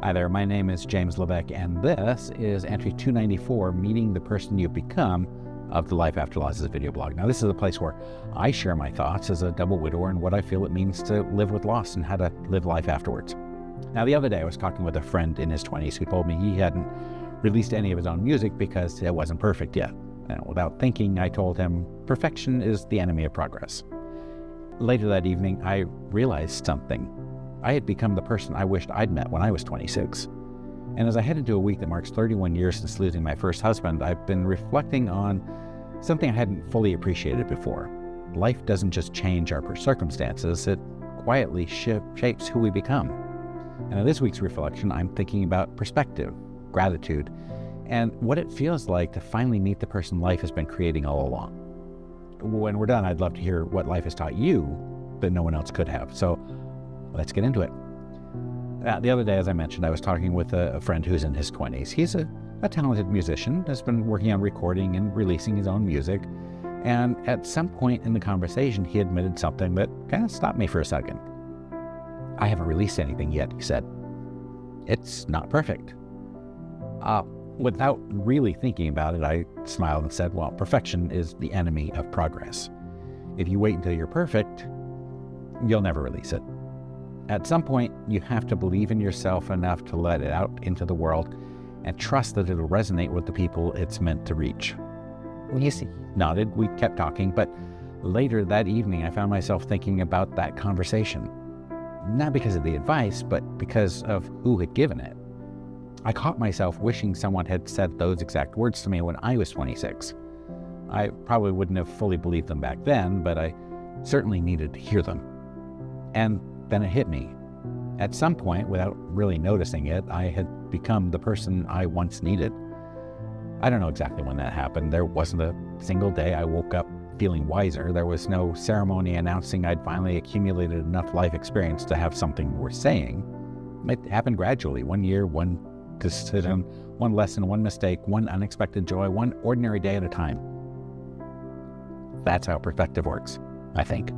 Hi there, my name is James Levesque, and this is entry 294, Meeting the Person You've Become, of the Life After Losses video blog. Now, this is a place where I share my thoughts as a double widower and what I feel it means to live with loss and how to live life afterwards. Now, the other day I was talking with a friend in his 20s who told me he hadn't released any of his own music because it wasn't perfect yet. And without thinking, I told him, perfection is the enemy of progress. Later that evening, I realized something. I had become the person I wished I'd met when I was 26. And as I head into a week that marks 31 years since losing my first husband, I've been reflecting on something I hadn't fully appreciated before. Life doesn't just change our circumstances, it quietly shapes who we become. And in this week's reflection, I'm thinking about perspective, gratitude, and what it feels like to finally meet the person life has been creating all along. When we're done, I'd love to hear what life has taught you that no one else could have. So let's get into it. The other day, as I mentioned, I was talking with a friend who's in his 20s. He's a talented musician, has been working on recording and releasing his own music. And at some point in the conversation, he admitted something that kind of stopped me for a second. I haven't released anything yet, he said. It's not perfect. Without really thinking about it, I smiled and said, well, perfection is the enemy of progress. If you wait until you're perfect, you'll never release it. At some point, you have to believe in yourself enough to let it out into the world and trust that it'll resonate with the people it's meant to reach. He nodded, we kept talking, but later that evening, I found myself thinking about that conversation. Not because of the advice, but because of who had given it. I caught myself wishing someone had said those exact words to me when I was 26. I probably wouldn't have fully believed them back then, but I certainly needed to hear them. And then it hit me. At some point, without really noticing it, I had become the person I once needed. I don't know exactly when that happened. There wasn't a single day I woke up feeling wiser. There was no ceremony announcing I'd finally accumulated enough life experience to have something worth saying. It happened gradually, 1 year, one decision, one lesson, one mistake, one unexpected joy, one ordinary day at a time. That's how perspective works, I think.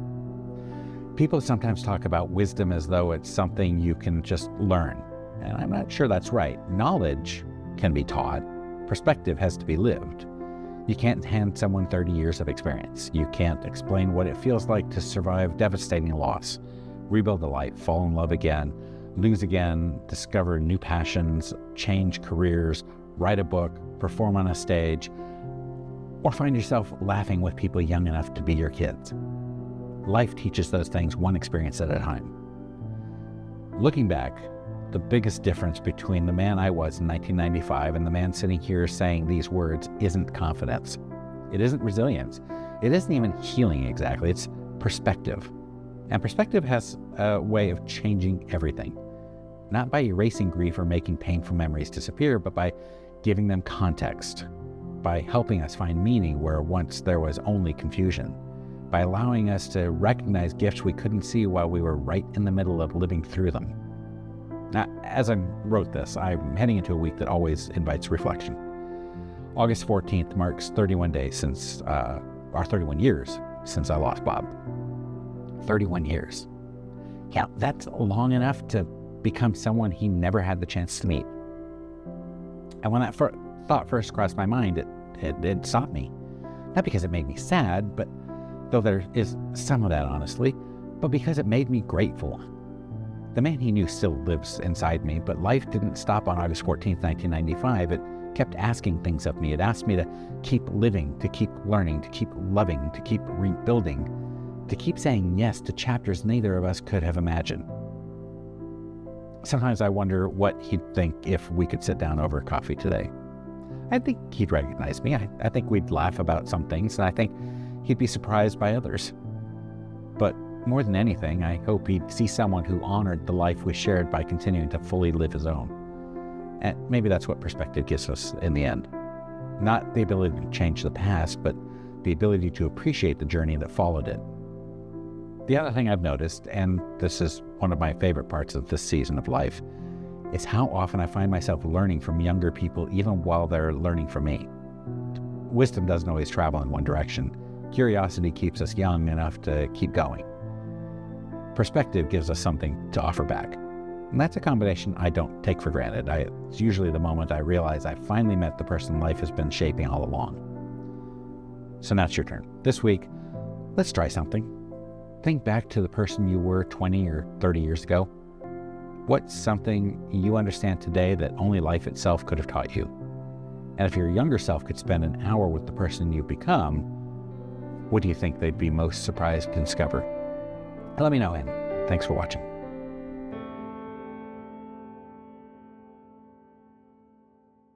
People sometimes talk about wisdom as though it's something you can just learn, and I'm not sure that's right. Knowledge can be taught. Perspective has to be lived. You can't hand someone 30 years of experience. You can't explain what it feels like to survive devastating loss, rebuild a life, fall in love again, lose again, discover new passions, change careers, write a book, perform on a stage, or find yourself laughing with people young enough to be your kids. Life teaches those things one experience at a time. Looking back, the biggest difference between the man I was in 1995 and the man sitting here saying these words isn't confidence. It isn't resilience. It isn't even healing exactly. It's perspective. And perspective has a way of changing everything. Not by erasing grief or making painful memories disappear, but by giving them context, by helping us find meaning where once there was only confusion, by allowing us to recognize gifts we couldn't see while we were right in the middle of living through them. Now, as I wrote this, I'm heading into a week that always invites reflection. August 14th marks 31 days since, 31 years since I lost Bob. 31 years. Yeah, that's long enough to become someone he never had the chance to meet. And when that thought first crossed my mind, it stopped me. Not because it made me sad, but though there is some of that, honestly, but because it made me grateful. The man he knew still lives inside me, but life didn't stop on August 14th, 1995. It kept asking things of me. It asked me to keep living, to keep learning, to keep loving, to keep rebuilding, to keep saying yes to chapters neither of us could have imagined. Sometimes I wonder what he'd think if we could sit down over coffee today. I think he'd recognize me. I think we'd laugh about some things, and I think he'd be surprised by others. But more than anything, I hope he'd see someone who honored the life we shared by continuing to fully live his own. And maybe that's what perspective gives us in the end. Not the ability to change the past, but the ability to appreciate the journey that followed it. The other thing I've noticed, and this is one of my favorite parts of this season of life, is how often I find myself learning from younger people even while they're learning from me. Wisdom doesn't always travel in one direction. Curiosity keeps us young enough to keep going. Perspective gives us something to offer back. And that's a combination I don't take for granted. It's usually the moment I realize I finally met the person life has been shaping all along. So now it's your turn. This week, let's try something. Think back to the person you were 20 or 30 years ago. What's something you understand today that only life itself could have taught you? And if your younger self could spend an hour with the person you've become, what do you think they'd be most surprised to discover? Let me know, and thanks for watching.